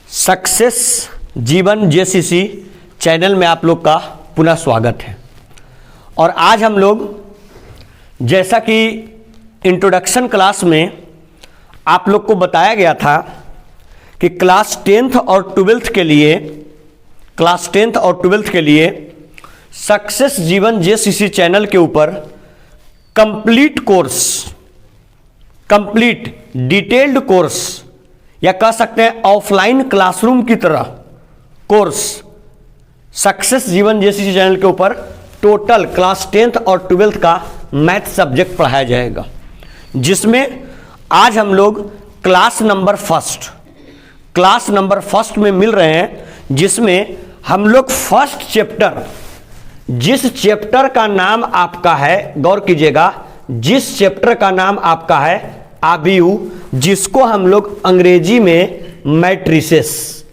Success जीवन JCC channel में आप लोग का पुनः स्वागत है। और आज हम लोग जैसा कि इंट्रोडक्शन क्लास में आप लोग को बताया गया था कि क्लास 10th और 12th के लिए सक्सेस जीवन जेसीसी चैनल के ऊपर कंप्लीट डिटेल्ड कोर्स या कह सकते हैं ऑफलाइन क्लासरूम की तरह कोर्स सक्सेस जीवन जेसीसी चैनल के ऊपर टोटल क्लास 10th और 12th का मैथ सब्जेक्ट पढ़ाया जाएगा, जिसमें आज हम लोग क्लास नंबर फर्स्ट में मिल रहे हैं, जिसमें हम लोग फर्स्ट चैप्टर, जिस चैप्टर का नाम आपका है, गौर कीजिएगा, जिस चैप्टर का नाम आपका है आबियू, जिसको हम लोग अंग्रेजी में मैट्रिसेस,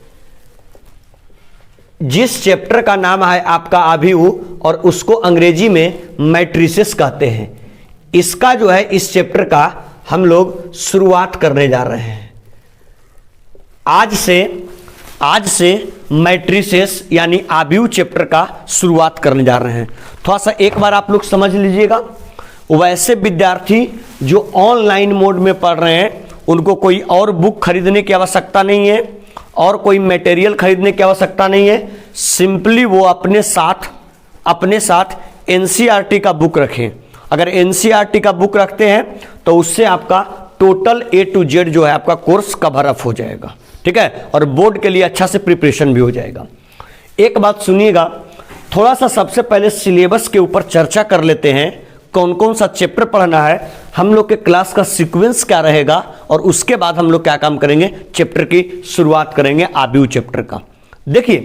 जिस चैप्टर का नाम है आपका आबियू और उसको अंग्रेजी में मैट्रिसेस कहते हैं, इसका जो है इस चैप्टर का हम लोग शुरुआत करने जा रहे हैं। आज से मैट्रिसेस यानी आबियू चैप्टर का शुरुआत करने जा रहे हैं। थोड़ा सा एक बार आप लोग समझ लीजिएगा। वैसे विद्यार्थी जो ऑनलाइन मोड में पढ़ रहे हैं उनको कोई और बुक खरीदने की आवश्यकता नहीं है और कोई मटेरियल खरीदने की आवश्यकता नहीं है। सिंपली वो अपने साथ एनसीईआरटी का बुक रखें। अगर एनसीईआरटी का बुक रखते हैं तो उससे आपका टोटल A to Z जो है आपका कोर्स कवर अप हो जाएगा, ठीक है, और बोर्ड के लिए अच्छा से प्रिपरेशन भी हो जाएगा। एक बात सुनिएगा, थोड़ा सा सबसे पहले सिलेबस के ऊपर चर्चा कर लेते हैं, कौन कौन सा चैप्टर पढ़ना है, हम लोग के क्लास का सीक्वेंस क्या रहेगा, और उसके बाद हम लोग क्या काम करेंगे, चैप्टर की शुरुआत करेंगे आबियू चैप्टर का। देखिए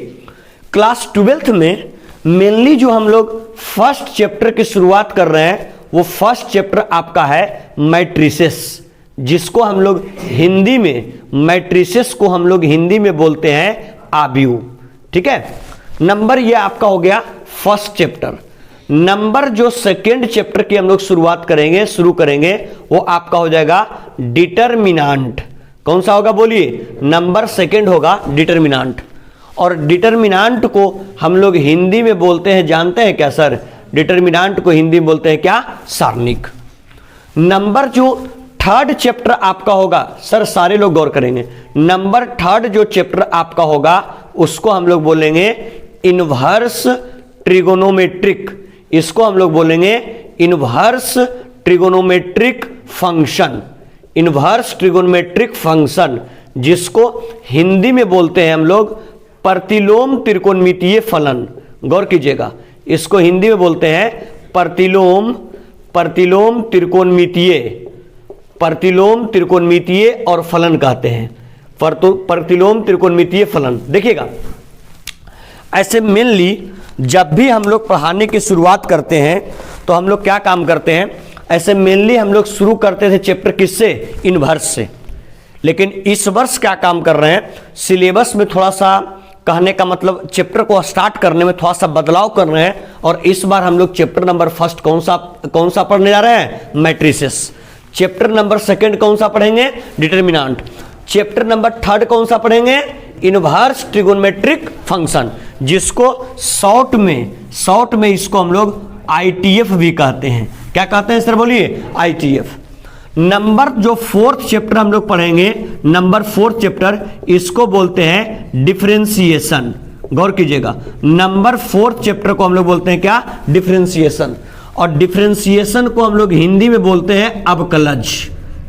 क्लास 12th में मेनली जो हम लोग फर्स्ट चैप्टर की शुरुआत कर रहे हैं वो फर्स्ट चैप्टर आपका है मैट्रिसेस, जिसको हम लोग हिंदी में मैट्रिसेस को हम लोग हिंदी में बोलते हैं आबियू, ठीक है। नंबर ये आपका हो गया फर्स्ट चैप्टर। नंबर जो सेकेंड चैप्टर की हम लोग शुरू करेंगे वो आपका हो जाएगा डिटरमिनेंट। कौन सा होगा बोलिए, नंबर सेकेंड होगा डिटरमिनेंट। और डिटरमिनेंट को हम लोग हिंदी में बोलते हैं, जानते हैं क्या सर, डिटरमिनेंट को हिंदी में बोलते हैं क्या, सारणिक। नंबर जो थर्ड चैप्टर आपका होगा, सर सारे लोग गौर करेंगे, नंबर थर्ड जो चैप्टर आपका होगा उसको हम लोग बोलेंगे इनवर्स ट्रिगोनोमेट्रिक, इसको हम लोग बोलेंगे इनवर्स ट्रिगोनोमेट्रिक फंक्शन, जिसको हिंदी में बोलते हैं हम लोग प्रतिलोम त्रिकोणमितीय फलन। गौर कीजिएगा, इसको हिंदी में बोलते हैं प्रतिलोम त्रिकोणमितीय और फलन कहते हैं, प्रतिलोम त्रिकोणमितीय फलन। देखिएगा, ऐसे मेनली जब भी हम लोग पढ़ाने की शुरुआत करते हैं तो हम लोग क्या काम करते हैं, ऐसे मेनली हम लोग शुरू करते थे चैप्टर किससे, इनवर्स से। लेकिन इस वर्ष क्या काम कर रहे हैं, सिलेबस में थोड़ा सा, कहने का मतलब चैप्टर को स्टार्ट करने में थोड़ा सा बदलाव कर रहे हैं, और इस बार हम लोग चैप्टर नंबर फर्स्ट कौन सा पढ़ने जा रहे हैं, मैट्रिसेस। चैप्टर नंबर सेकेंड कौन सा पढ़ेंगे, डिटरमिनेंट। चैप्टर नंबर थर्ड कौन सा पढ़ेंगे, इनवर्स ट्रिगोनोमेट्रिक फंक्शन, जिसको शॉर्ट में इसको हम लोग ITF भी कहते हैं। क्या कहते हैं सर बोलिए, ITF। नंबर जो फोर्थ चैप्टर हम लोग पढ़ेंगे, नंबर फोर्थ चैप्टर, इसको बोलते हैं डिफरेंशिएशन। गौर कीजिएगा, नंबर फोर्थ चैप्टर को हम लोग बोलते हैं क्या, डिफरेंशिएशन। और डिफरेंशिएशन को हम लोग हिंदी में बोलते हैं अवकलज।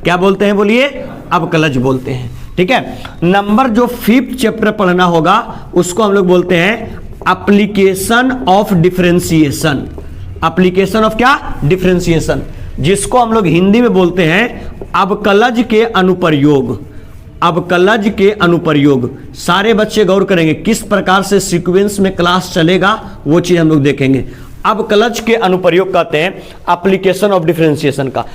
क्या बोलते हैं बोलिए, अवकलज बोलते हैं, ठीक है। नंबर जो फिफ्थ चैप्टर पढ़ना होगा उसको हम लोग बोलते हैं application of differentiation. Application of क्या, डिफरेंशिएशन, जिसको हम लोग हिंदी में बोलते हैं अवकलज के अनुप्रयोग। सारे बच्चे गौर करेंगे किस प्रकार से सीक्वेंस में क्लास चलेगा, वो चीज हम लोग देखेंगे। अवकलज के अनुप्रयोग कहते हैं एप्लीकेशन ऑफ डिफरेंशिएशन का।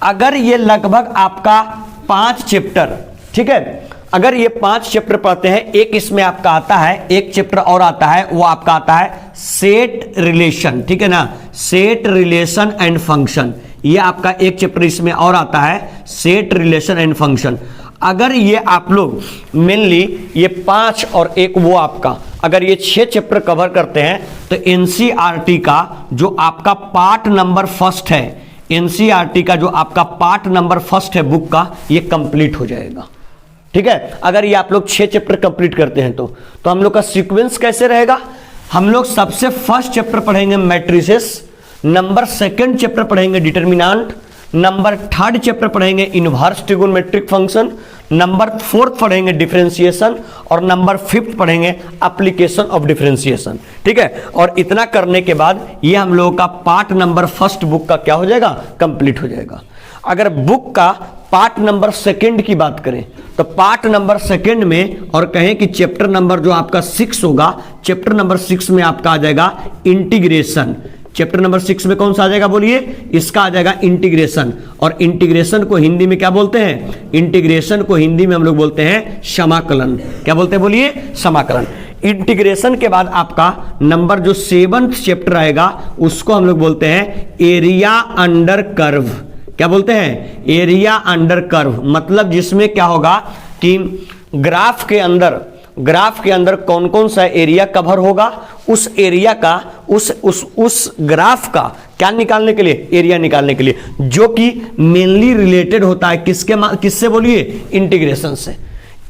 अगर ये लगभग आपका 5 चैप्टर, ठीक है, अगर ये 5 चैप्टर पढ़ते हैं, एक इसमें आपका आता है, एक चैप्टर और आता है, वो आपका आता है सेट रिलेशन, ठीक है ना, सेट रिलेशन एंड फंक्शन। ये आपका एक चैप्टर इसमें और आता है, सेट रिलेशन एंड फंक्शन। अगर ये आप लोग मेनली ये 5 और एक वो आपका अगर ये 6 चैप्टर कवर करते हैं तो एनसीईआरटी का जो आपका पार्ट नंबर फर्स्ट है, एनसीईआरटी का जो आपका पार्ट नंबर फर्स्ट है बुक का, ये कंप्लीट हो जाएगा। ठीक है, अगर ये आप लोग 6 चैप्टर कंप्लीट करते हैं तो हम लोग का सीक्वेंस कैसे रहेगा? हम लोग सबसे फर्स्ट चैप्टर पढ़ेंगे मैट्रिसेस, नंबर सेकंड चैप्टर पढ़ेंगे डिटर्मिनेंट, नंबर थर्ड चैप्टर पढ़ेंगे inverse trigonometric function, number fourth पढ़ेंगे डिफरेंशिएशन और नंबर फिफ्थ पढ़ेंगे एप्लीकेशन ऑफ डिफरेंशिएशन। ठीक है, और इतना करने के बाद ये हम लोगों का पार्ट नंबर फर्स्ट बुक का क्या हो जाएगा? कंप्लीट हो जाएगा। अगर बुक का पार्ट नंबर सेकंड की बात करें तो पार्ट नंबर सेकंड में और कहें कि चैप्टर नंबर जो आपका 6 होगा, चैप्टर नंबर 6 में आपका आ जाएगा इंटीग्रेशन। चैप्टर नंबर 6 में कौन सा आ जाएगा बोलिए? इसका आ जाएगा इंटीग्रेशन। और इंटीग्रेशन को हिंदी में क्या बोलते हैं? इंटीग्रेशन को हिंदी में हम लोग बोलते हैं समाकलन। क्या बोलते हैं बोलिए? समाकलन। इंटीग्रेशन के बाद आपका नंबर जो 7th चैप्टर आएगा उसको हम लोग बोलते हैं एरिया अंडर कर्व। क्या बोलते हैं? Area under curve. मतलब जिसमें क्या होगा कि ग्राफ के अंदर कौन कौन सा एरिया कवर होगा, उस एरिया का उस ग्राफ का क्या निकालने के लिए? एरिया निकालने के लिए, जो कि मेनली रिलेटेड होता है किससे बोलिए? इंटीग्रेशन से।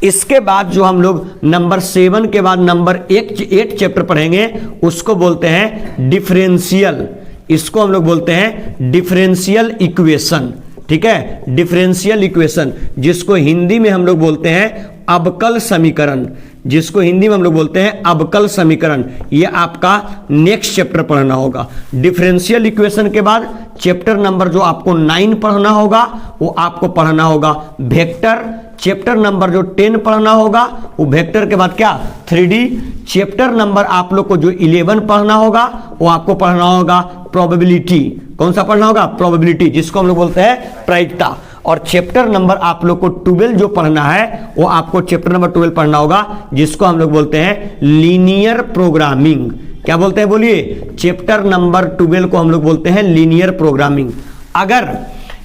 इसके बाद जो हम लोग नंबर 7 के बाद नंबर 8 चैप्टर पढ़ेंगे उसको बोलते हैं डिफरेंशियल। इसको हम लोग बोलते हैं डिफरेंशियल इक्वेशन। ठीक है, डिफरेंशियल इक्वेशन, जिसको हिंदी में हम लोग बोलते हैं अवकल समीकरण। जिसको हिंदी में हम लोग बोलते हैं अवकल समीकरण। ये आपका नेक्स्ट चैप्टर पढ़ना होगा। डिफरेंशियल इक्वेशन के बाद चैप्टर नंबर जो आपको 9 पढ़ना होगा वो आपको पढ़ना होगा वेक्टर। चैप्टर नंबर जो 10 पढ़ना होगा वो वेक्टर के बाद क्या? 3D। चैप्टर नंबर आप लोग को जो 11 पढ़ना होगा वो आपको पढ़ना होगा प्रोबेबिलिटी। कौन सा पढ़ना होगा? प्रोबेबिलिटी, जिसको हम लोग बोलते हैं प्रायिकता। और चैप्टर नंबर आप लोग को 12 जो पढ़ना है वो आपको चैप्टर नंबर 12 पढ़ना होगा, जिसको हम लोग बोलते हैं लीनियर प्रोग्रामिंग। क्या बोलते हैं बोलिए? चैप्टर नंबर 12 को हम लोग बोलते हैं लीनियर प्रोग्रामिंग। अगर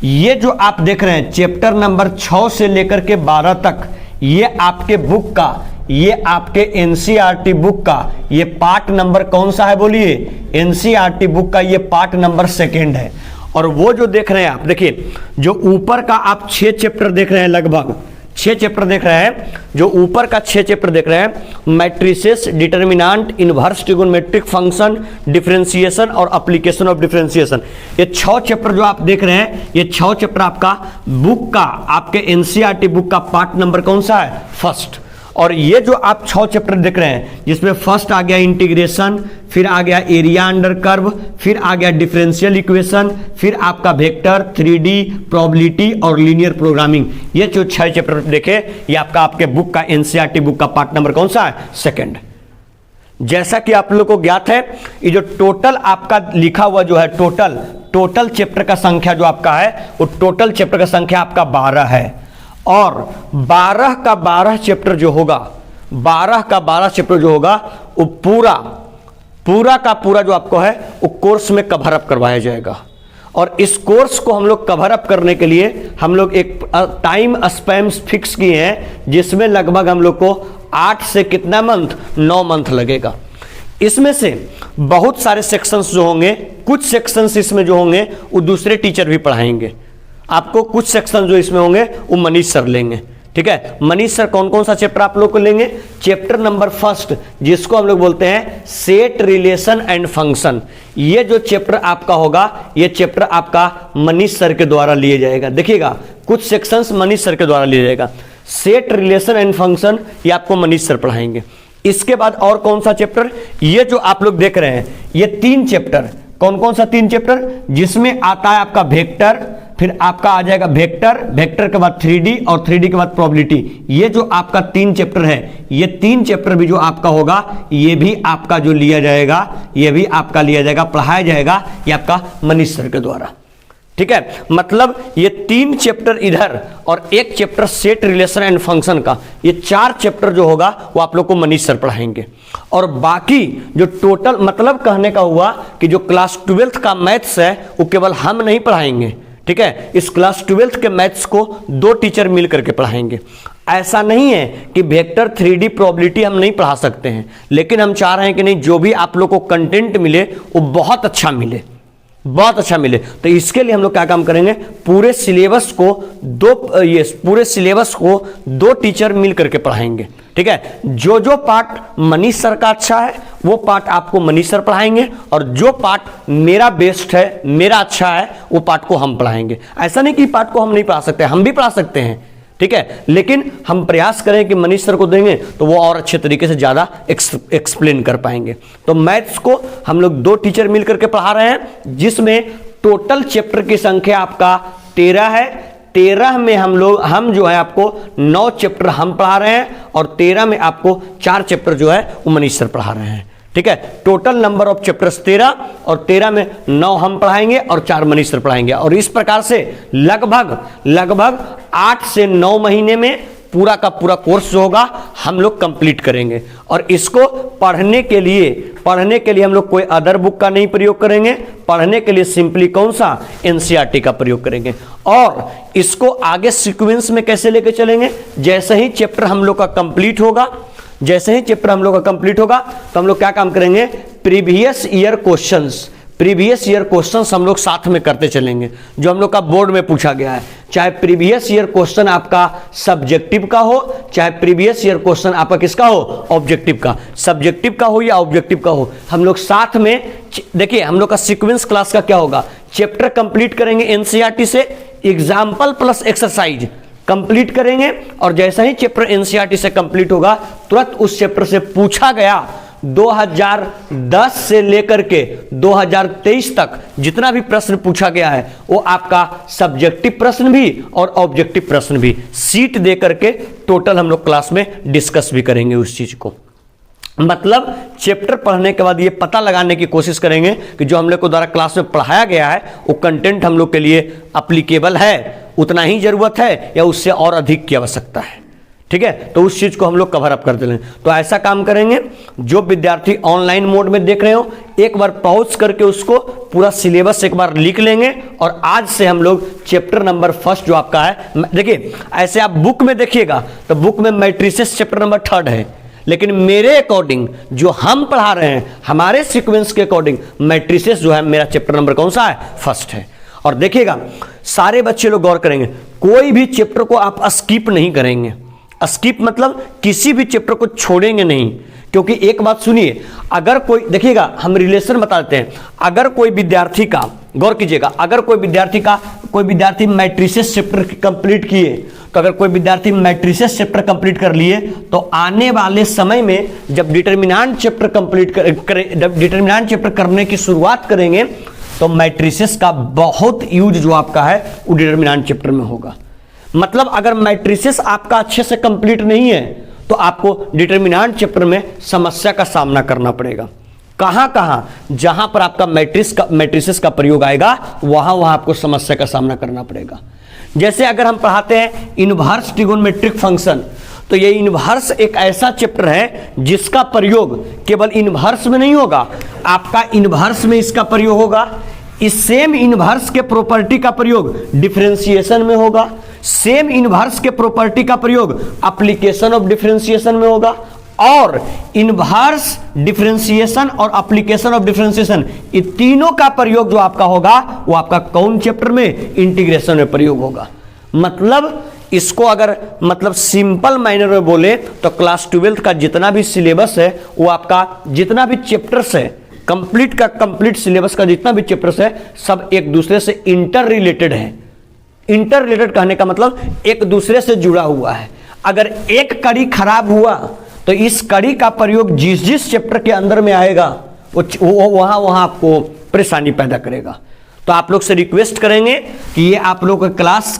ये जो आप देख रहे हैं चैप्टर नंबर 6 से लेकर के 12 तक, ये आपके बुक का, ये आपके एनसीईआरटी बुक का ये पार्ट नंबर कौन सा है बोलिए? एनसीईआरटी बुक का ये पार्ट नंबर 2 है। और वो जो देख रहे हैं आप, देखिए जो ऊपर का आप 6 चैप्टर देख रहे हैं, लगभग 6 चैप्टर देख रहे हैं, जो ऊपर का 6 चैप्टर देख रहे हैं, matrices, determinant, inverse trigonometric function, differentiation और एप्लीकेशन ऑफ डिफरेंशिएशन, ये 6 चैप्टर जो आप देख रहे हैं, ये 6 चैप्टर आपका बुक का, आपके एनसीईआरटी बुक का पार्ट नंबर कौन सा है? फर्स्ट। और ये जो आप 6 चैप्टर देख रहे हैं, जिसमें फर्स्ट आ गया इंटीग्रेशन, फिर आ गया एरिया अंडर कर्व, फिर आ गया डिफरेंशियल इक्वेशन, फिर आपका वेक्टर, 3D, प्रोबेबिलिटी और लीनियर प्रोग्रामिंग, ये जो 6 चैप्टर देखे, ये आपके बुक का एनसीईआरटी बुक का पार्ट नंबर कौन सा है? 2। जैसा कि आप लोग को ज्ञात है, ये जो टोटल आपका लिखा हुआ जो है टोटल चैप्टर का संख्या जो आपका है, वो टोटल चैप्टर का संख्या आपका 12 है। और 12 का 12 चैप्टर जो होगा, 12 का 12 चैप्टर जो होगा, वो पूरा का पूरा जो आपको है वो कोर्स में कवर अप करवाया जाएगा। और इस कोर्स को हम लोग कवर अप करने के लिए हम लोग एक टाइम स्पैन फिक्स किए हैं, जिसमें लगभग हम लोग को 8 से कितना मंथ? 9 मंथ लगेगा। इसमें से बहुत सारे सेक्शंस जो होंगे, कुछ सेक्शंस इसमें जो होंगे वो दूसरे टीचर भी पढ़ाएंगे आपको। कुछ सेक्शन जो इसमें होंगे वो मनीष सर लेंगे। ठीक है, मनीष सर कौन कौन सा चैप्टर आप लोग को लेंगे? चैप्टर नंबर 1, जिसको हम लोग बोलते हैं सेट, रिलेशन एंड फंक्शन। ये जो चैप्टर आपका होगा, ये चैप्टर आपका मनीष सर के द्वारा लिए जाएगा। देखिएगा, कुछ सेक्शंस मनीष सर के द्वारा लिया जाएगा। सेट, रिलेशन एंड फंक्शन ये आपको मनीष सर पढ़ाएंगे। इसके बाद और कौन सा चैप्टर? ये जो आप लोग देख रहे हैं, ये 3 चैप्टर। कौन कौन सा 3 चैप्टर? जिसमें आता है आपका वेक्टर, फिर आपका आ जाएगा वेक्टर के बाद 3D और 3D के बाद प्रोबेबिलिटी। ये जो आपका 3 चैप्टर है, ये 3 चैप्टर भी जो आपका होगा, ये भी आपका जो लिया जाएगा, ये भी आपका लिया जाएगा, पढ़ाया जाएगा, ये आपका मनीष सर के द्वारा। ठीक है, मतलब ये 3 चैप्टर इधर और 1 chapter set, relation and function का, ये 4 चैप्टर जो होगा वो आप लोग को मनीष सर पढ़ाएंगे। और बाकी जो टोटल, मतलब कहने का हुआ कि जो क्लास 12th का मैथ्स है वो केवल हम नहीं पढ़ाएंगे। ठीक ठीक है। इस क्लास 12th के मैथ्स को 2 टीचर मिल करके पढ़ाएंगे। ऐसा नहीं है कि वेक्टर 3D प्रोबेबिलिटी हम नहीं पढ़ा सकते हैं, लेकिन हम चाह रहे हैं कि नहीं, जो भी आप लोग को कंटेंट मिले वो बहुत अच्छा मिले, बहुत अच्छा मिले। तो इसके लिए हम लोग क्या काम करेंगे, पूरे सिलेबस को दो टीचर मिल करके पढ़ाएंगे, ठीक है। जो जो पार्ट मनीष सर का अच्छा है वो पार्ट आपको मनीष सर पढ़ाएंगे, और जो पार्ट मेरा बेस्ट है, मेरा अच्छा है, वो पार्ट को हम पढ़ाएंगे। ऐसा नहीं कि पार्ट को हम नहीं पढ़ा सकते, हम भी पढ़ा सकते हैं, ठीक है, लेकिन हम प्रयास करें कि मनीष सर को देंगे तो वो और अच्छे तरीके से ज़्यादा एक्सप्लेन कर पाएंगे। तो मैथ्स को हम लोग 2 टीचर मिल करके पढ़ा रहे हैं, जिसमें टोटल चैप्टर की संख्या आपका 13 है। 13 में हम जो है आपको 9 चैप्टर हम पढ़ा रहे हैं, और 13 में आपको 4 चैप्टर जो है वो मनीष सर पढ़ा रहे हैं, ठीक है। टोटल नंबर ऑफ चैप्टर्स 13, और 13 में 9 हम पढ़ाएंगे और 4 मनीष सर पढ़ाएंगे। और इस प्रकार से लगभग 8 से 9 महीने में पूरा का पूरा कोर्स जो होगा हम लोग कंप्लीट करेंगे। और इसको पढ़ने के लिए हम लोग कोई अदर बुक का नहीं प्रयोग करेंगे। पढ़ने के लिए सिंपली कौन सा, एनसीईआरटी का प्रयोग करेंगे। और इसको आगे सीक्वेंस में कैसे लेके चलेंगे, जैसे ही चैप्टर हम लोग का कंप्लीट होगा तो हम लोग क्या काम करेंगे, प्रीवियस ईयर क्वेश्चंस हम लोग साथ में करते चलेंगे, जो हम लोग का बोर्ड में पूछा गया है। चाहे प्रीवियस ईयर क्वेश्चन आपका सब्जेक्टिव का हो, चाहे प्रीवियस ईयर क्वेश्चन आपका किसका हो, ऑब्जेक्टिव का। सब्जेक्टिव का हो या ऑब्जेक्टिव का हो, हम लोग साथ में, देखिए हम लोग का सीक्वेंस क्लास का क्या होगा, चैप्टर कंप्लीट करेंगे एनसीईआरटी से, एग्जाम्पल प्लस एक्सरसाइज कंप्लीट करेंगे, और जैसा ही चैप्टर एनसीईआरटी से कंप्लीट होगा तुरंत उस चैप्टर से पूछा गया 2010 से लेकर के 2023 तक जितना भी प्रश्न पूछा गया है वो आपका सब्जेक्टिव प्रश्न भी और ऑब्जेक्टिव प्रश्न भी सीट दे करके टोटल हम लोग क्लास में डिस्कस भी करेंगे उस चीज को। मतलब चैप्टर पढ़ने के बाद ये पता लगाने की कोशिश करेंगे कि जो हम लोग को द्वारा क्लास में पढ़ाया गया है वो कंटेंट हम लोग के लिए अप्लीकेबल है, उतना ही जरूरत है या उससे और अधिक की आवश्यकता है, ठीक है। तो उस चीज को हम लोग कवर अप करते रहें। तो ऐसा काम करेंगे, जो विद्यार्थी ऑनलाइन मोड में देख रहे हो एक बार पॉज करके उसको पूरा सिलेबस एक बार लिख लेंगे, और आज से हम लोग चैप्टर नंबर 1 जो आपका है, देखिए ऐसे आप बुक में देखिएगा तो बुक में मैट्रिसेस चैप्टर नंबर 3 है, लेकिन मेरे अकॉर्डिंग जो हम पढ़ा रहे हैं हमारे सीक्वेंस के अकॉर्डिंग मैट्रिसेस जो है मेरा चैप्टर नंबर कौन सा है, 1 है। और देखिएगा सारे बच्चे लोग गौर करेंगे, कोई भी चैप्टर को आप स्किप नहीं करेंगे। स्किप मतलब किसी भी चैप्टर को छोड़ेंगे नहीं, क्योंकि एक बात सुनिए, अगर कोई, देखिएगा हम रिलेशन बताते हैं, अगर कोई विद्यार्थी का, गौर कीजिएगा, अगर कोई विद्यार्थी मैट्रिसेस चैप्टर कंप्लीट किए, तो अगर कोई विद्यार्थी मैट्रिसेस चैप्टर कंप्लीट कर लिए तो आने वाले समय में जब डिटरमिनेंट चैप्टर डिटरमिनेंट चैप्टर करने की शुरुआत करेंगे तो मैट्रिसेस का बहुत यूज जो आपका है वो डिटरमिनेंट चैप्टर में होगा। मतलब अगर मैट्रिसेस आपका अच्छे से कंप्लीट नहीं है तो आपको डिटरमिनेंट चैप्टर में समस्या का सामना करना पड़ेगा। कहां जहां पर आपका मैट्रिसेस का प्रयोग आएगा वहां आपको समस्या का सामना करना पड़ेगा। जैसे अगर हम पढ़ाते हैं इनवर्स ट्रिगोनोमेट्रिक फंक्शन, तो ये इनवर्स एक ऐसा चैप्टर है जिसका प्रयोग केवल इनवर्स में नहीं होगा, आपका इनवर्स में इसका प्रयोग होगा, इस सेम इनवर्स के प्रॉपर्टी का प्रयोग डिफरेंशिएशन में होगा, सेम इनवर्स के प्रॉपर्टी का प्रयोग एप्लीकेशन ऑफ डिफरेंशिएशन में होगा, और इनवर्स डिफरेंशिएशन और एप्लीकेशन ऑफ डिफरेंशिएशन ये तीनों का प्रयोग जो आपका होगा वो आपका कौन चैप्टर में, इंटीग्रेशन में प्रयोग होगा। मतलब इसको अगर सिंपल मैनर में बोले तो क्लास 12th का जितना भी सिलेबस है वो आपका जितना भी चैप्टर्स है कंप्लीट सिलेबस का जितना भी चैप्टर्स है सब एक दूसरे से इंटर रिलेटेड है। इंटर रिलेटेड कहने का मतलब एक दूसरे से जुड़ा हुआ है। अगर एक कड़ी खराब हुआ तो इस कड़ी का प्रयोग जिस चैप्टर के अंदर में आएगा वो वहां आपको परेशानी पैदा करेगा। तो आप लोग से रिक्वेस्ट करेंगे कि ये आप लोग का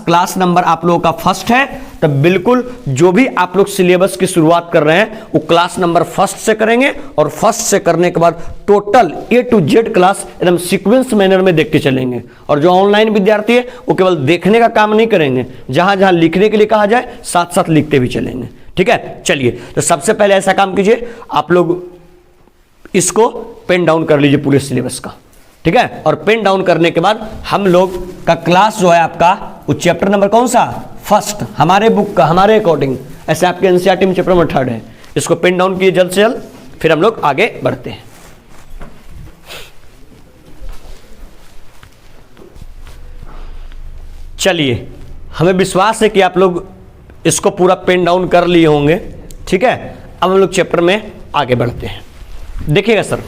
क्लास नंबर आप लोगों का 1 है, तो बिल्कुल जो भी आप लोग सिलेबस की शुरुआत कर रहे हैं वो क्लास नंबर 1 से करेंगे, और 1 से करने के बाद total A to Z class एकदम सीक्वेंस मैनर में देख के चलेंगे। और जो ऑनलाइन विद्यार्थी है वो केवल देखने का काम नहीं करेंगे, जहां जहां लिखने के लिए कहा जाए साथ साथ लिखते भी चलेंगे, ठीक है। चलिए, तो सबसे पहले ऐसा काम कीजिए, आप लोग इसको पेन डाउन कर लीजिए पूरे सिलेबस का। ठीक है। और पेन डाउन करने के बाद हम लोग का क्लास जो है आपका वो चैप्टर नंबर कौन सा, फर्स्ट, हमारे बुक का, हमारे अकॉर्डिंग, ऐसे आपके एनसीईआरटी में चैप्टर नंबर 3 है। इसको पेन डाउन किए जल्द से जल्द, फिर हम लोग आगे बढ़ते हैं। चलिए, हमें विश्वास है कि आप लोग इसको पूरा पेन डाउन कर लिए होंगे, ठीक है। अब हम लोग चैप्टर में आगे बढ़ते हैं। देखिएगा सर,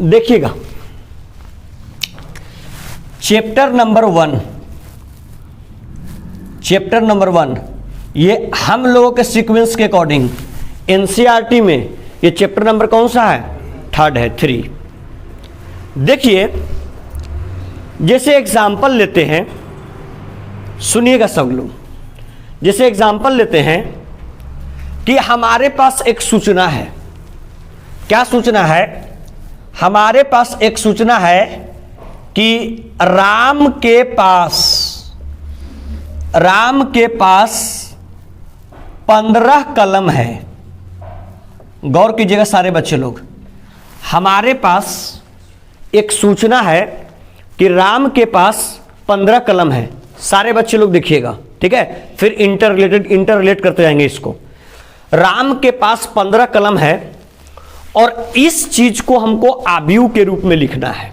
देखिएगा चैप्टर नंबर 1, ये हम लोगों के सीक्वेंस के अकॉर्डिंग एनसीईआरटी में ये चैप्टर नंबर कौन सा है, 3 है, 3। देखिए, जैसे एग्जाम्पल लेते हैं, सुनिएगा सब लोग, जैसे एग्जाम्पल लेते हैं कि हमारे पास एक सूचना है। क्या सूचना है? हमारे पास एक सूचना है कि राम के पास 15 कलम है। गौर कीजिएगा सारे बच्चे लोग, हमारे पास एक सूचना है कि राम के पास 15 कलम है। सारे बच्चे लोग देखिएगा, ठीक है, फिर इंटररिलेट करते जाएंगे इसको। राम के पास 15 कलम है और इस चीज को हमको आव्यूह के रूप में लिखना है।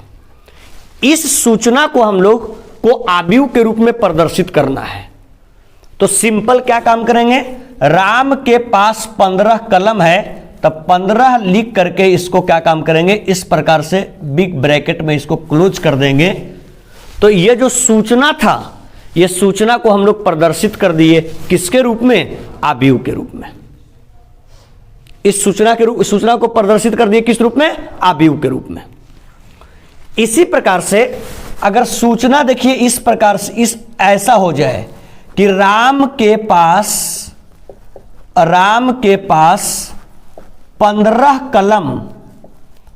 इस सूचना को हम लोग को आव्यूह के रूप में प्रदर्शित करना है। तो सिंपल क्या काम करेंगे, राम के पास 15 कलम है, तब 15 लिख करके इसको क्या काम करेंगे, इस प्रकार से बिग ब्रैकेट में इसको क्लोज कर देंगे। तो ये जो सूचना था, ये सूचना को हम लोग प्रदर्शित कर दिए किसके रूप में, आव्यूह के रूप में। इस सूचना को प्रदर्शित कर दिए किस रूप में, आव्यूह के रूप में। इसी प्रकार से अगर सूचना देखिए इस प्रकार से ऐसा हो जाए कि राम के पास 15 कलम,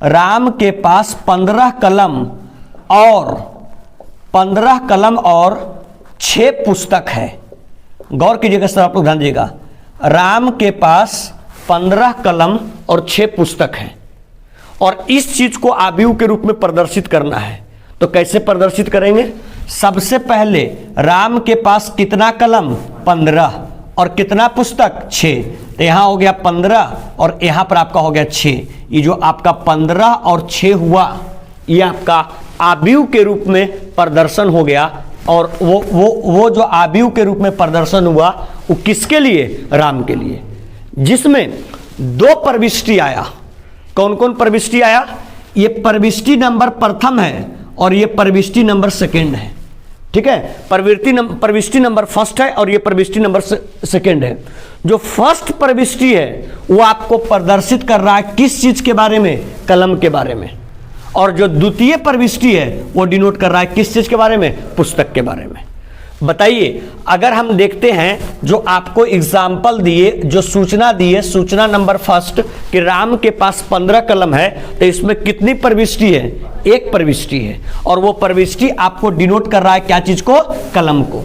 राम के पास 15 कलम और 6 पुस्तक है। गौर कीजिएगा सर, आप लोग ध्यान दीजिएगा, राम के पास 15 कलम और 6 पुस्तक है और इस चीज को आव्यूह के रूप में प्रदर्शित करना है। तो कैसे प्रदर्शित करेंगे? सबसे पहले राम के पास कितना कलम, 15, और कितना पुस्तक, 6। तो यहां हो गया 15 और यहां पर आपका हो गया 6। ये जो आपका 15 और 6 हुआ, ये आपका आव्यूह के रूप में प्रदर्शन हो गया। और वो जो आव्यूह के रूप में प्रदर्शन हुआ वो किसके लिए, राम के लिए, जिसमें 2 प्रविष्टि आया। कौन कौन प्रविष्टि आया? ये प्रविष्टि नंबर प्रथम है और ये प्रविष्टि नंबर सेकंड है, ठीक है। प्रविष्टि नंबर फर्स्ट है और ये प्रविष्टि नंबर सेकंड है। जो फर्स्ट प्रविष्टि है वो आपको प्रदर्शित कर रहा है किस चीज के बारे में, कलम के बारे में। और जो द्वितीय प्रविष्टि है वो डिनोट कर रहा है किस चीज के बारे में, पुस्तक के बारे में। बताइए, अगर हम देखते हैं जो आपको एग्जाम्पल दिए, जो सूचना दिए, सूचना नंबर फर्स्ट कि राम के पास 15 कलम है, तो इसमें कितनी प्रविष्टि है, 1 प्रविष्टि है। और वो प्रविष्टि आपको डिनोट कर रहा है क्या चीज को, कलम को।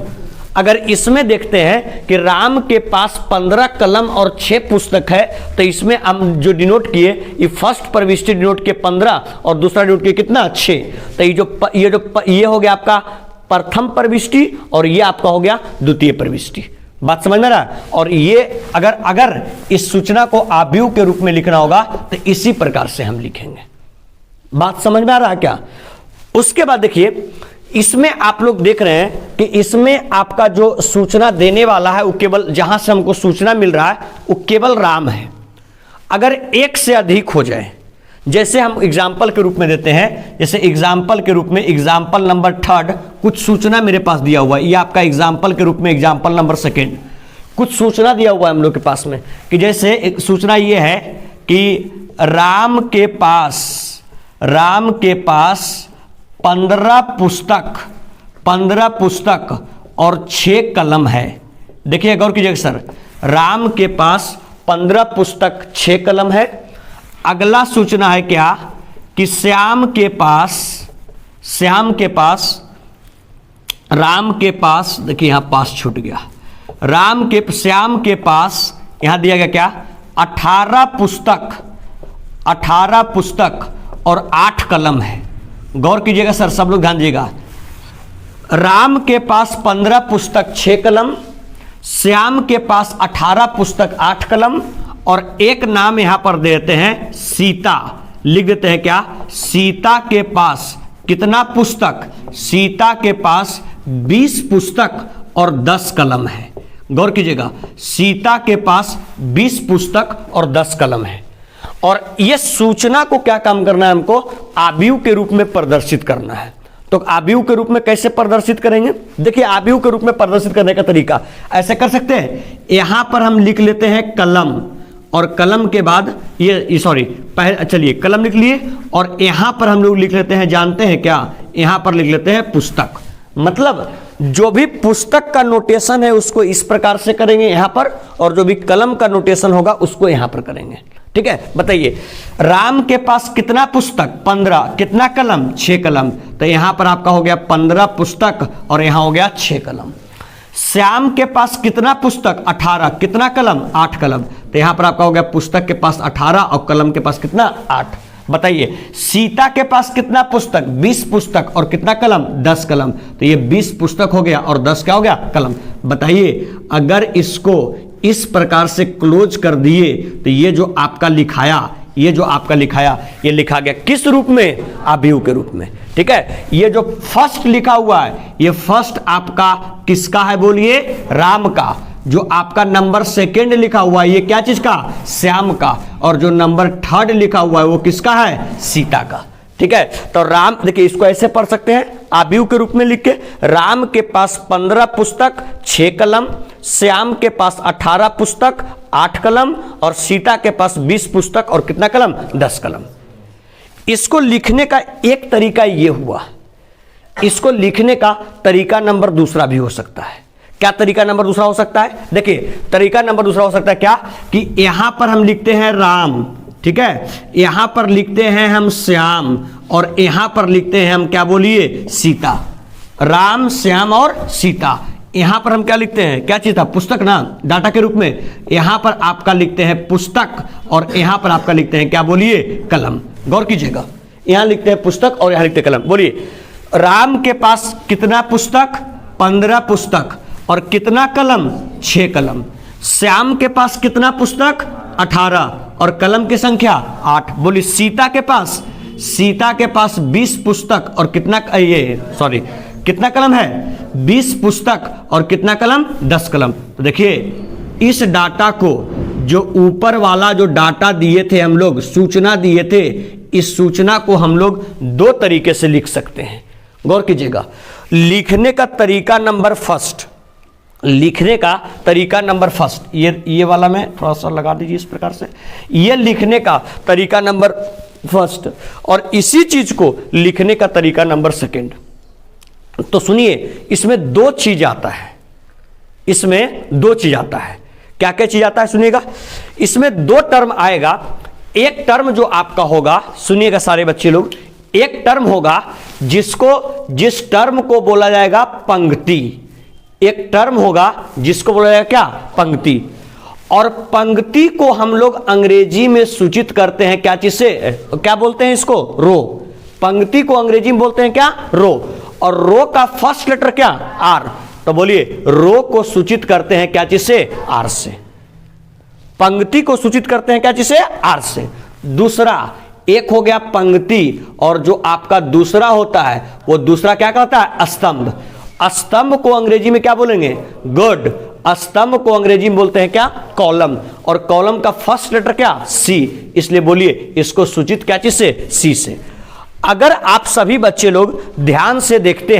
अगर इसमें देखते हैं कि राम के पास 15 कलम और 6 पुस्तक है, तो इसमें हम जो डिनोट किए, ये फर्स्ट प्रविष्टि डिनोट किए 15 और दूसरा डिनोट किए कितना, 6। तो ये हो गया आपका प्रथम प्रविष्टि और ये आपका हो गया द्वितीय प्रविष्टि। बात समझ में रहा? और ये अगर इस सूचना को आव्यूह के रूप में लिखना होगा तो इसी प्रकार से हम लिखेंगे। बात समझ में आ रहा है क्या? उसके बाद देखिए, इसमें आप लोग देख रहे हैं कि इसमें आपका जो सूचना देने वाला है वो केवल, जहां से हमको सूचना मिल रहा है वो केवल राम है। अगर एक से अधिक हो जाए, जैसे हम एग्जाम्पल के रूप में देते हैं, जैसे एग्जाम्पल के रूप में एग्जाम्पल नंबर 3 कुछ सूचना मेरे पास दिया हुआ है, ये आपका एग्जाम्पल के रूप में एग्जाम्पल नंबर 2 कुछ सूचना दिया हुआ है हम लोग के पास में कि जैसे एक सूचना ये है कि राम के पास 15 पुस्तक और 6 कलम है। देखिए गौर कीजिएगा सर, राम के पास 15 पुस्तक 6 कलम है। अगला सूचना है क्या कि श्याम के पास देखिए यहां पास छूट गया, श्याम के पास यहां दिया गया क्या 18 पुस्तक और 8 कलम है। गौर कीजिएगा सर, सब लोग ध्यान दीजिएगा, राम के पास 15 पुस्तक 6 कलम, श्याम के पास 18 पुस्तक 8 कलम और एक नाम यहां पर देते हैं सीता, लिख देते हैं क्या, सीता के पास कितना पुस्तक, सीता के पास 20 पुस्तक और 10 कलम है। गौर कीजिएगा, सीता के पास 20 पुस्तक और 10 कलम है। और यह सूचना को क्या काम करना है, हमको आव्यूह के रूप में प्रदर्शित करना है। तो आव्यूह के रूप में कैसे प्रदर्शित करेंगे, देखिए आव्यूह के रूप में प्रदर्शित करने का तरीका ऐसे कर सकते हैं, यहां पर हम लिख लेते हैं कलम और कलम के बाद ये सॉरी पहले चलिए कलम लिख लिए और यहां पर हम लोग लिख लेते हैं, जानते हैं क्या, यहां पर लिख लेते हैं पुस्तक। मतलब जो भी पुस्तक का नोटेशन है उसको इस प्रकार से करेंगे यहां पर, और जो भी कलम का नोटेशन होगा उसको यहां पर करेंगे। ठीक है, बताइए राम के पास कितना पुस्तक 15, कितना कलम 6 कलम, तो यहां पर आपका हो गया 15 पुस्तक और यहां हो गया 6 कलम। श्याम के पास कितना पुस्तक 18, कितना कलम 8 कलम, तो यहां पर आपका हो गया पुस्तक के पास 18 और कलम के पास कितना 8। बताइए सीता के पास कितना पुस्तक 20 पुस्तक और कितना कलम 10 कलम, तो ये 20 पुस्तक हो गया और 10 क्या हो गया कलम। बताइए अगर इसको इस प्रकार से क्लोज कर दिए तो ये जो आपका लिखाया ये लिखा गया किस रूप में, आव्यूह के रूप में। ठीक है, ये जो फर्स्ट लिखा हुआ है ये फर्स्ट आपका किसका है बोलिए, राम का। जो आपका नंबर 2 लिखा हुआ है ये क्या चीज का, श्याम का। और जो नंबर 3 लिखा हुआ है वो किसका है, सीता का। ठीक है, तो राम देखिए इसको ऐसे पढ़ सकते हैं आव्यूह के रूप में लिख के, राम के पास 15 पुस्तक 6 कलम, श्याम के पास 18 पुस्तक 8 कलम और सीता के पास 20 पुस्तक और कितना कलम 10 कलम। इसको लिखने का एक तरीका ये हुआ, इसको लिखने का तरीका नंबर दूसरा भी हो सकता है। क्या तरीका नंबर दूसरा हो सकता है, देखिए तरीका नंबर दूसरा हो सकता है क्या कि यहां पर हम लिखते हैं राम, ठीक है, यहां पर लिखते हैं हम श्याम और यहां पर लिखते हैं हम क्या बोलिए, सीता। राम श्याम और सीता, यहां पर हम क्या लिखते हैं, क्या चीज था, पुस्तक ना, डाटा के रूप में। यहां पर आपका लिखते हैं पुस्तक और यहां पर आपका लिखते हैं क्या बोलिए, कलम। गौर कीजिएगा, यहां लिखते हैं पुस्तक और यहां लिखते हैं कलम। बोलिए राम के पास कितना पुस्तक 15 पुस्तक और कितना कलम 6 कलम। श्याम के पास कितना पुस्तक 18 और कलम की संख्या 8। बोलिए सीता के पास 20 पुस्तक और कितना कितना कलम है, 20 पुस्तक और कितना कलम 10 कलम। तो देखिए इस डाटा को जो ऊपर वाला जो डाटा दिए थे हम लोग, सूचना दिए थे, इस सूचना को हम लोग 2 तरीके से लिख सकते हैं। गौर कीजिएगा, लिखने का तरीका नंबर फर्स्ट, ये वाला में थोड़ा सा लगा दीजिए इस प्रकार से, ये लिखने का तरीका नंबर फर्स्ट और इसी चीज को लिखने का तरीका नंबर 2। तो सुनिए इसमें 2 चीज आता है, क्या क्या चीज आता है सुनिएगा। इसमें 2 टर्म आएगा। एक टर्म जो आपका होगा, सुनिएगा सारे बच्चे लोग, एक टर्म होगा जिस टर्म को बोला जाएगा पंक्ति। एक टर्म होगा जिसको बोला जाएगा क्या, पंक्ति। और पंक्ति को हम लोग अंग्रेजी में सूचित करते हैं क्या चीज से, क्या बोलते हैं इसको, रो। पंक्ति को अंग्रेजी में बोलते हैं क्या, रो। और रो का फर्स्ट लेटर क्या, आर। तो बोलिए रो को सूचित करते हैं क्या चीज से, आर से। पंक्ति को सूचित करते हैं क्या चीज से, आर से। दूसरा, एक हो गया पंक्ति और जो आपका दूसरा होता है वो दूसरा क्या कहता है, स्तंभ। स्तंभ को अंग्रेजी में क्या बोलेंगे, गुड। स्तंभ को अंग्रेजी में बोलते हैं क्या? कॉलम। और कॉलम का फर्स्ट लेटर क्या? सी। इसलिए बोलिए इसको सूचित क्या चीज से? सी से। अगर आप सभी बच्चे लोग ध्यान से देखते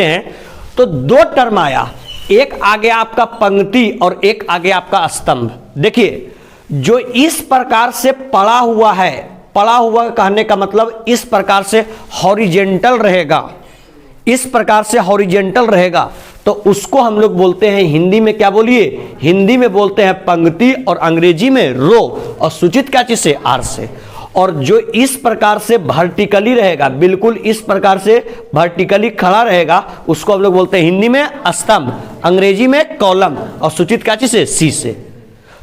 हैं तो दो टर्म आया, एक आगे आपका पंक्ति और एक आगे आपका स्तंभ। देखिए जो इस प्रकार से पड़ा हुआ है, पड़ा हुआ कहने का मतलब इस प्रकार से हॉरिजेंटल रहेगा, इस प्रकार से हॉरिजेंटल रहेगा, तो उसको हम लोग बोलते हैं हिंदी में क्या? बोलिए, हिंदी में बोलते हैं पंक्ति और अंग्रेजी में रो, और सूचित क्या चीज से? आर से। और जो इस प्रकार से वर्टिकली रहेगा, बिल्कुल इस प्रकार से वर्टिकली खड़ा रहेगा, उसको हम लोग बोलते हैं हिंदी में स्तंभ, अंग्रेजी में कॉलम, और सूचित क्या चीज से? सी से।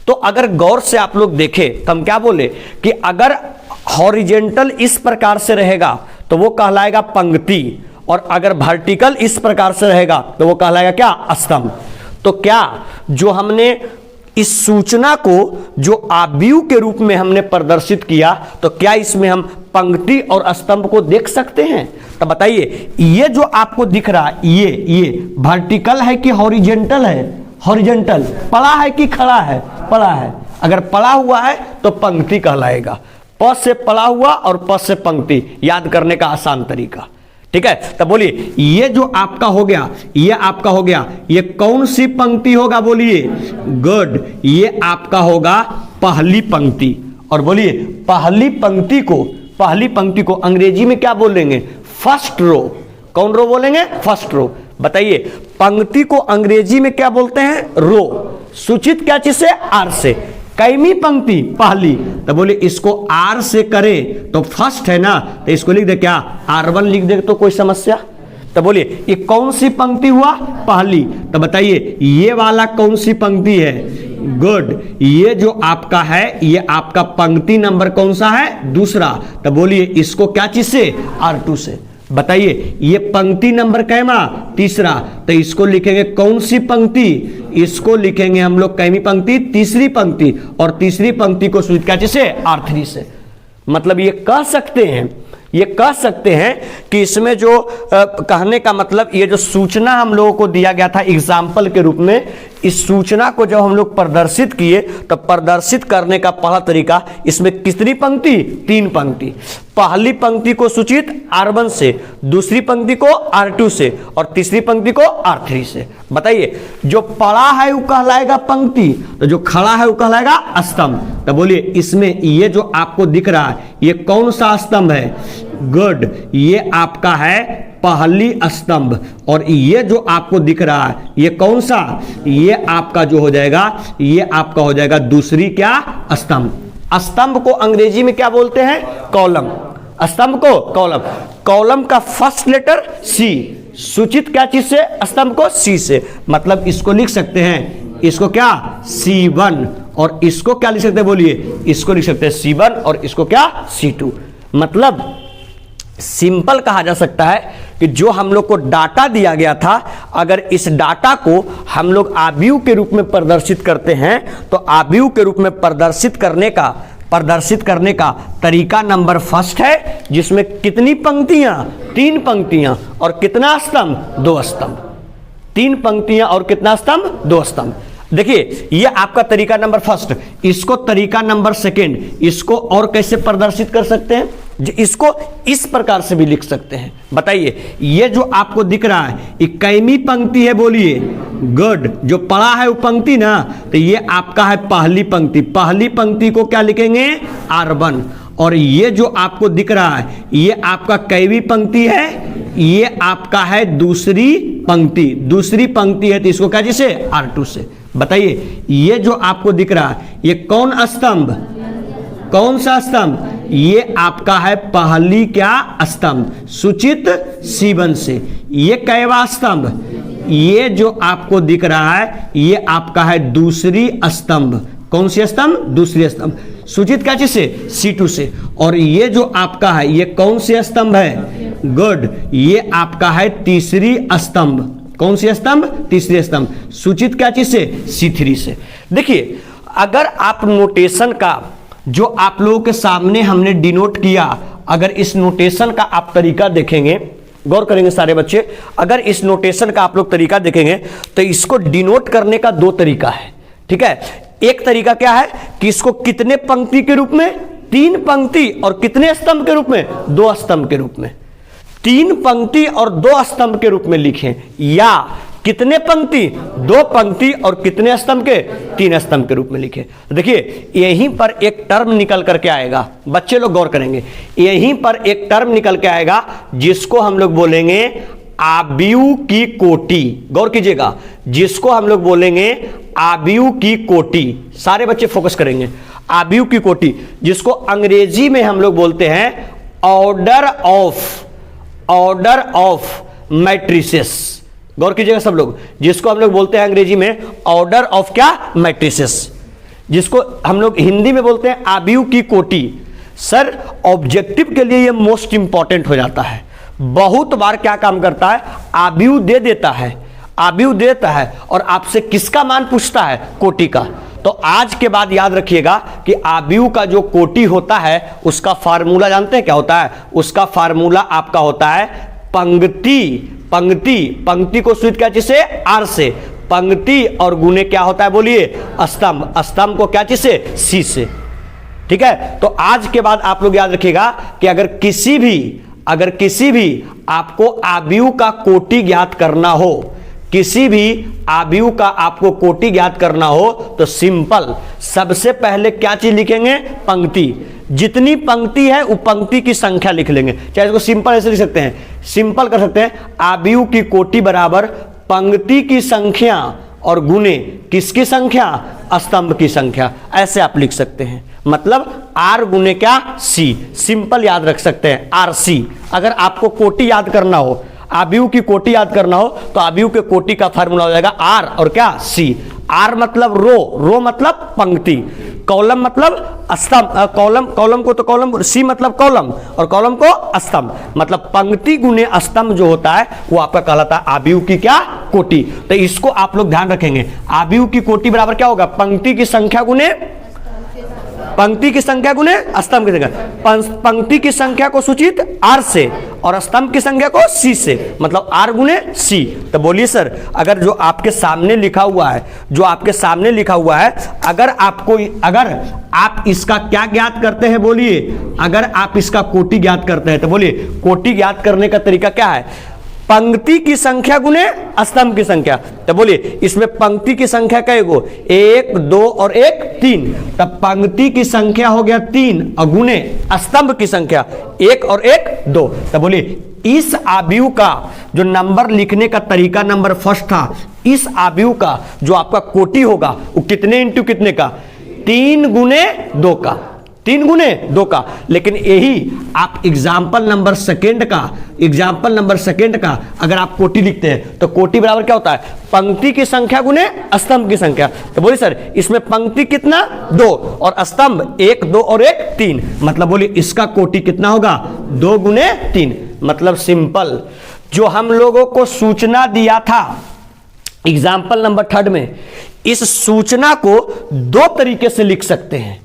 तो अगर गौर से आप लोग देखें तो हम क्या बोले कि अगर हॉरिजेंटल इस प्रकार से रहेगा तो वो कहलाएगा पंक्ति, और अगर वर्टिकल इस प्रकार से रहेगा तो वो कहलाएगा क्या? स्तंभ। तो क्या जो हमने इस सूचना को जो आव्यूह के रूप में हमने प्रदर्शित किया, तो क्या इसमें हम पंक्ति और स्तंभ को देख सकते हैं? तो बताइए, ये जो आपको दिख रहा है ये वर्टिकल है कि हॉरिजेंटल है? हॉरिजेंटल। पड़ा है कि खड़ा है? पड़ा है। अगर पड़ा हुआ है तो पंक्ति कहलाएगा। प से पड़ा हुआ और प से पंक्ति, याद करने का आसान तरीका। ठीक है, तब बोलिए ये जो आपका हो गया, ये आपका हो गया, ये कौन सी पंक्ति होगा? बोलिए गुड, ये आपका होगा पहली पंक्ति। और बोलिए पहली पंक्ति को अंग्रेजी में क्या बोलेंगे? First row. कौन रो बोलेंगे? First row. बताइए पंक्ति को अंग्रेजी में क्या बोलते हैं? रो। सूचित क्या चीज से? आर से। कैमी पंक्ति? पहली। तो बोले इसको आर से करें तो फर्स्ट है ना, तो इसको लिख दे क्या? R1 लिख दे तो कोई समस्या? तो बोलिए ये कौन सी पंक्ति हुआ? पहली। तो बताइए ये वाला कौन सी पंक्ति है? गुड, ये जो आपका है ये आपका पंक्ति नंबर कौन सा है? दूसरा। तो बोलिए इसको क्या चीज से? R2 से। बताइए ये पंक्ति नंबर कैमा? तीसरा। तो इसको लिखेंगे कौन सी पंक्ति? इसको लिखेंगे हम लोग कैमी पंक्ति? तीसरी पंक्ति। और तीसरी पंक्ति को सूचित क्या चीज से? R3 से। मतलब ये कह सकते हैं कि इसमें जो कहने का मतलब ये जो सूचना हम लोगों को दिया गया था एग्जाम्पल के रूप में, इस सूचना को जब हम लोग प्रदर्शित किए तो प्रदर्शित करने का पहला तरीका, इसमें कितनी पंक्ति? 3 पंक्ति। पहली पंक्ति को सूचित R1 से, दूसरी पंक्ति को R2 से, और तीसरी पंक्ति को R3 से। बताइए जो पड़ा है वो कहलाएगा पंक्ति, तो जो खड़ा है वो कहलाएगा स्तंभ। तो बोलिए इसमें ये जो आपको दिख रहा है ये कौन सा स्तंभ है? गुड, ये आपका है पहली स्तंभ। और ये जो आपको दिख रहा है ये कौन सा? ये आपका जो हो जाएगा, ये आपका हो जाएगा दूसरी क्या? स्तंभ। स्तंभ को अंग्रेजी में क्या बोलते हैं? कॉलम। स्तंभ को कॉलम। कॉलम का फर्स्ट लेटर सी। सूचित क्या चीज से? स्तंभ को सी से। मतलब इसको लिख सकते हैं, इसको क्या? C1। और इसको क्या लिख सकते हैं? बोलिए इसको लिख सकते हैं C1 और इसको क्या? C2। मतलब सिंपल कहा जा सकता है कि जो हम लोग को डाटा दिया गया था, अगर इस डाटा को हम लोग आव्यूह के रूप में प्रदर्शित करते हैं तो आव्यूह के रूप में प्रदर्शित करने का तरीका नंबर फर्स्ट है, जिसमें कितनी पंक्तियां? 3 पंक्तियां। और कितना स्तंभ? 2 स्तंभ। 3 पंक्तियां और कितना स्तंभ? 2 स्तंभ। देखिए ये आपका तरीका नंबर फर्स्ट। इसको तरीका नंबर सेकंड, इसको और कैसे प्रदर्शित कर सकते हैं? इसको इस प्रकार से भी लिख सकते हैं। बताइए ये जो आपको दिख रहा है ये कैमी पंक्ति है? बोलिए गुड, जो पड़ा है वो पंक्ति ना, तो ये आपका है पहली पंक्ति। पहली पंक्ति को क्या लिखेंगे? R1। और ये जो आपको दिख रहा है ये आपका कैवी पंक्ति है? ये आपका है दूसरी पंक्ति। दूसरी पंक्ति है तो इसको क्या जैसे? R2 से। बताइए ये जो आपको दिख रहा है ये कौन स्तंभ? कौन सा स्तंभ? ये आपका है पहली क्या? स्तंभ। सूचित C1 से। ये कैवा स्तंभ? ये जो आपको दिख रहा है ये आपका है दूसरी स्तंभ। कौन सी स्तंभ? दूसरी स्तंभ। सूचित क्या चीज से? C2 से। और ये जो आपका है ये कौन सी स्तंभ है? गुड, ये आपका है तीसरी स्तंभ। कौन सी स्तंभ? तीसरी स्तंभ। सूचित क्या चीज से? C3 से। देखिए अगर आप नोटेशन का जो आप लोगों के सामने हमने डिनोट किया, अगर इस नोटेशन का आप तरीका देखेंगे, गौर करेंगे सारे बच्चे। अगर इस नोटेशन का आप लोग तरीका देखेंगे तो इसको डिनोट करने का दो तरीका है, ठीक है। एक तरीका क्या है कि इसको कितने पंक्ति के रूप में, 3 पंक्ति, और कितने स्तंभ के रूप में, 2 स्तंभ के रूप में। 3 पंक्ति और 2 स्तंभ के रूप में लिखें, या कितने पंक्ति, 2 पंक्ति और कितने स्तंभ के, 3 स्तंभ के रूप में लिखे। देखिए यहीं पर एक टर्म निकल करके आएगा, बच्चे लोग गौर करेंगे, यहीं पर एक टर्म निकल के आएगा जिसको हम लोग बोलेंगे आव्यूह की कोटि। गौर कीजिएगा, जिसको हम लोग बोलेंगे आव्यूह की कोटि। सारे बच्चे फोकस करेंगे, आव्यूह की कोटि, जिसको अंग्रेजी में हम लोग बोलते हैं ऑर्डर ऑफ मैट्रिसेस। गौर कीजिएगा सब लोग, जिसको हम लोग बोलते हैं अंग्रेजी में ऑर्डर ऑफ क्या, मैट्रिसेस, जिसको हम लोग हिंदी में बोलते हैं आव्यूह की कोटि। सर ऑब्जेक्टिव के लिए ये मोस्ट इंपॉर्टेंट हो जाता है। बहुत बार क्या काम करता है, आव्यूह दे देता है, आव्यूह देता है और आपसे किसका मान पूछता है, कोटि का। तो आज के बाद याद रखिएगा कि आव्यूह का जो कोटि होता है उसका फार्मूला जानते हैं क्या होता है, उसका फार्मूला आपका होता है पंक्ति। पंक्ति को सूचित क्या चीज से, आर से, पंक्ति और गुणे क्या होता है बोलिए, स्तंभ, स्तंभ को क्या चीज से, सी से, ठीक है। तो आज के बाद आप लोग याद रखिएगा कि अगर किसी भी आपको आव्यूह का कोटि ज्ञात करना हो, किसी भी आव्यूह का आपको कोटि ज्ञात करना हो तो सिंपल, सबसे पहले क्या चीज लिखेंगे, पंक्ति। जितनी पंक्ति है वो पंक्ति की संख्या लिख लेंगे, चाहे इसको सिंपल ऐसे लिख सकते हैं, सिंपल कर सकते हैं, आव्यूह की कोटि बराबर पंक्ति की संख्या और गुणे किसकी संख्या, स्तंभ की संख्या, ऐसे आप लिख सकते हैं। मतलब आर गुणे क्या, सी, सिंपल याद रख सकते हैं आर सी। अगर आपको कोटि याद करना हो, आव्यूह की कोटि याद करना हो तो आव्यूह के कोटि का फार्मूला हो जाएगा आर और क्या, सी। आर मतलब रो मतलब पंक्ति, कॉलम मतलब स्तंभ, कॉलम को तो कॉलम, सी मतलब कॉलम, और कॉलम को स्तंभ, मतलब पंक्ति गुणे स्तंभ जो होता है वो आपका कहलाता है आव्यूह की क्या, कोटि। तो इसको आप लोग ध्यान रखेंगे, आव्यूह की कोटि बराबर क्या होगा, पंक्ति की संख्या गुणे स्तंभ की संख्या। पंक्ति की संख्या को सूचित आर से और स्तंभ की संख्या को सी से, मतलब आर गुणे सी। तो बोलिए सर, अगर जो आपके सामने लिखा हुआ है, अगर आप इसका क्या ज्ञात करते हैं बोलिए, अगर आप इसका कोटि ज्ञात करते हैं तो बोलिए कोटि ज्ञात करने का तरीका क्या है, पंक्ति की संख्या गुणे स्तंभ की संख्या। तो बोलिए इसमें पंक्ति की संख्या क्या है, 1 2 और 1 3, तब पंक्ति की संख्या हो गया 3 और गुणे स्तंभ की संख्या 1 और 1 2। तो बोलिए इस आव्यूह का जो नंबर लिखने का तरीका नंबर फर्स्ट था, इस आव्यूह का जो आपका कोटि होगा वो कितने इंटू कितने का, 3 गुणे 2 का, 3 गुणे 2 का। लेकिन यही आप एग्जाम्पल नंबर सेकेंड का अगर आप कोटि लिखते हैं तो कोटि बराबर क्या होता है, पंक्ति की संख्या गुणे स्तंभ की संख्या। तो बोलिए सर इसमें पंक्ति कितना, 2 और स्तंभ 1 2 और 1 3, मतलब बोलिए इसका कोटि कितना होगा, 2 गुणे 3। मतलब सिंपल, जो हम लोगों को सूचना दिया था एग्जाम्पल नंबर 3 में, इस सूचना को 2 तरीके से लिख सकते हैं।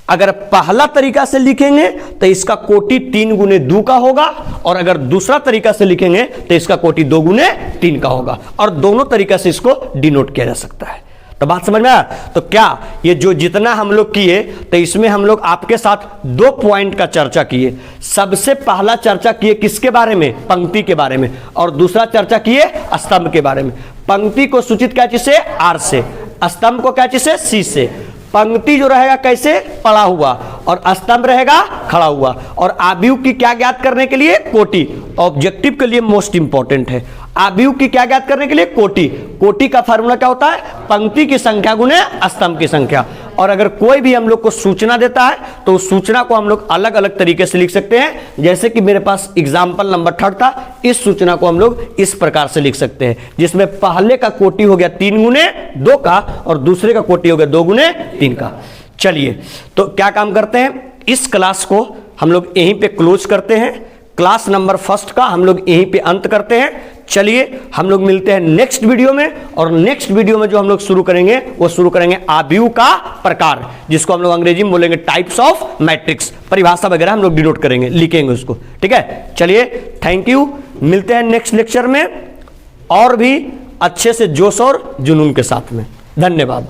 अगर पहला तरीका से लिखेंगे तो इसका कोटि 3 गुणे 2 का होगा, और अगर दूसरा तरीका से लिखेंगे तो इसका कोटि 2 गुणे 3 का होगा, और दोनों तरीका से इसको डिनोट किया जा सकता है। तो बात समझ में आया। तो क्या ये जो जितना हम लोग किए तो इसमें हम लोग आपके साथ 2 पॉइंट का चर्चा किए। सबसे पहला चर्चा किए किसके बारे में, पंक्ति के बारे में, और दूसरा चर्चा किए स्तंभ के बारे में। पंक्ति को सूचित क्या चीज से, आर से, स्तंभ को क्या चीज से, सी से। पंक्ति जो रहेगा कैसे, पड़ा हुआ, और स्तंभ रहेगा खड़ा हुआ। और आव्यूह की क्या ज्ञात करने के लिए, कोटि, ऑब्जेक्टिव के लिए मोस्ट इंपॉर्टेंट है। आव्यूह की क्या ज्ञात करने के लिए, कोटि। कोटि का फार्मूला क्या होता है, पंक्ति की संख्या गुणे स्तंभ की संख्या। और अगर कोई भी हम लोग को सूचना देता है तो उस सूचना को हम लोग अलग अलग तरीके से लिख सकते हैं। जैसे कि मेरे पास एग्जाम्पल नंबर 3 था, इस सूचना को हम लोग इस प्रकार से लिख सकते हैं, जिसमें पहले का कोटि हो गया 3 गुणे 2 का और दूसरे का कोटि हो गया 2 गुणे 3 का। चलिए तो क्या काम करते हैं, इस क्लास को हम लोग यहीं पे क्लोज करते हैं। क्लास नंबर 1 का हम लोग यहीं पे अंत करते हैं। चलिए हम लोग मिलते हैं नेक्स्ट वीडियो में, और नेक्स्ट वीडियो में जो हम लोग शुरू करेंगे वो शुरू करेंगे आव्यूह का प्रकार, जिसको हम लोग अंग्रेजी में बोलेंगे टाइप्स ऑफ मैट्रिक्स। परिभाषा वगैरह हम लोग डिनोट करेंगे, लिखेंगे उसको, ठीक है। चलिए थैंक यू, मिलते हैं नेक्स्ट लेक्चर में और भी अच्छे से जोश और जुनून के साथ में। धन्यवाद।